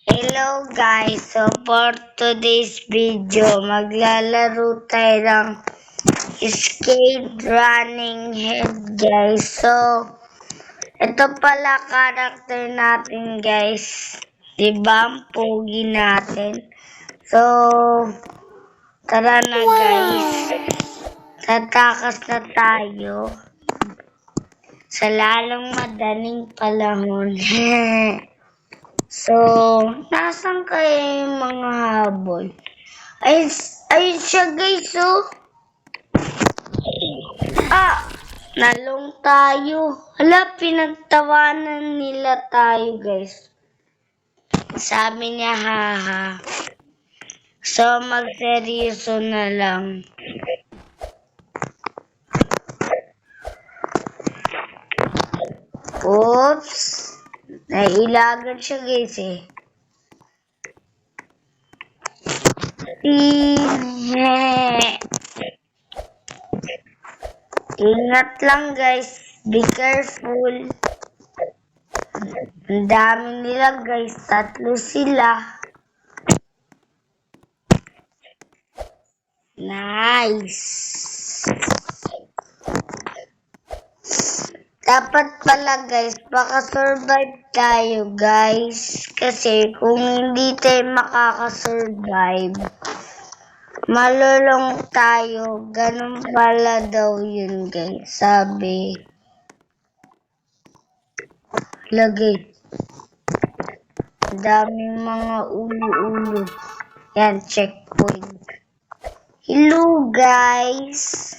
Hello guys, so for today's video, maglalaro tayo ng skate running head guys. So, ito pala karakter natin guys. Diba ang pogi natin? So, tara na guys. Tatakas na tayo sa lalong madaling panahon. So, nasan kayo yung mga habol? Ayun siya guys, oh. Nalong tayo. Hala, pinagtawanan nila tayo guys. Sabi niya, haha. So, magseryoso na lang. Oops. Nailagan siya guys eh. Ingat lang guys. Be careful. Ang dami nila guys. 3 sila. Nice. Dapat pala guys, baka survive tayo guys. Kasi kung hindi tayo makakasurvive, malulong tayo. Ganun pala daw yun guys. Sabi. Lagay. Daming mga ulo-ulo. Yan, checkpoint. Hello guys.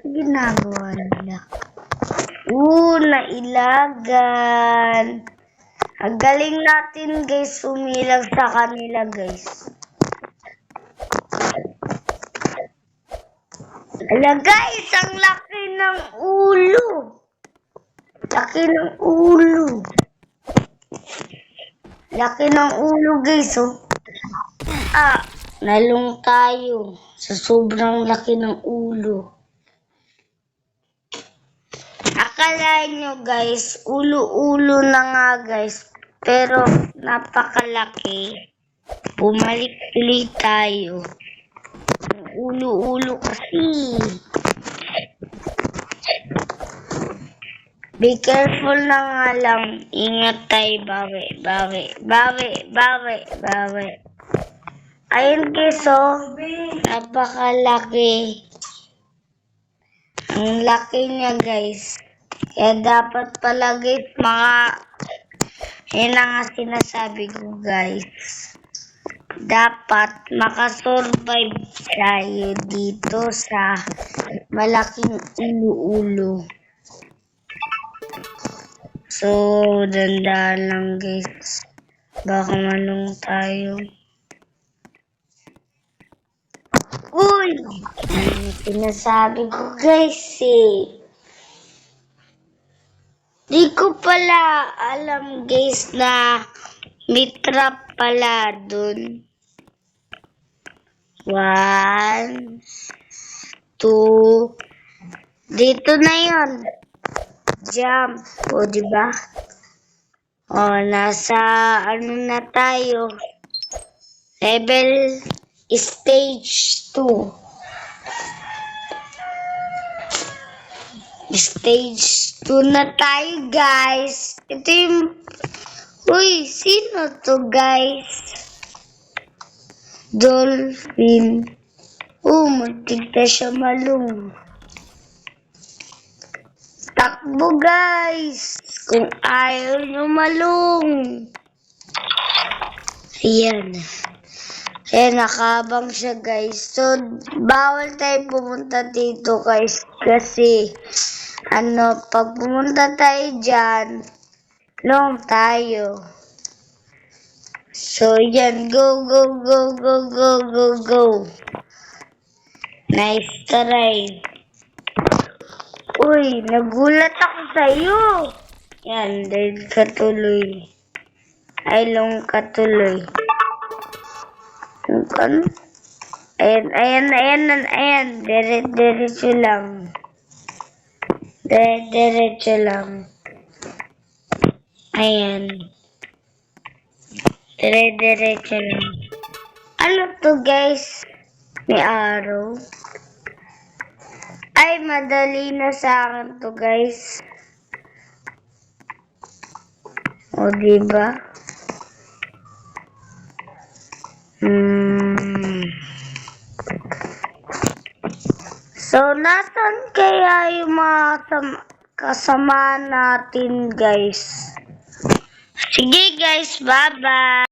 Ginagawa nila. Nailagan. Ang galing natin guys, umilag sa kanila guys. Ala guys, ang laki ng ulo. Laki ng ulo. Laki ng ulo guys, oh. Nalung tayo sa sobrang laki ng ulo. Akala nyo guys, ulo-ulo na nga guys, pero napakalaki. Bumalik ulit tayo. Ulo-ulo kasi. Be careful na nga lang. Ingat tayo, bawi. Ayun guys, oh. Napakalaki. Ang laki niya guys. Kaya dapat pala guys, yun ang sinasabi ko guys. Dapat makasurvive tayo dito sa malaking ulo-ulo. So, dandaan lang guys. Baka malung tayo. Uy! Ano sinasabi ko guys eh. Di ko pala alam guys na may trap pala dun. 1, 2. Dito na yun. Jump. O, diba? O, nasa ano na tayo. Level stage 2. Stage 2 na tayo, guys. Ito yung... Uy, sino to, guys? Dolphin. Muntik na siya malung. Takbo, guys. Kung ayaw nyo malung. Ayan. Ayan, nakabang siya, guys. So, bawal tayo pumunta dito, guys. Kasi... pag pumunta tayo dyan, long tayo. So, yan. Go. Nice try. Uy, nagulat ako sa'yo. Yan, dahil katuloy. Ay, long katuloy. Ayan. Diretso lang. Diretso lang. Ayan. Dire-diretso lang. Ano to guys? May araw. Ay, madali na sa akin to guys. O, diba? So, nasan kaya yung mga kasama natin, guys? Sige, guys. Bye-bye.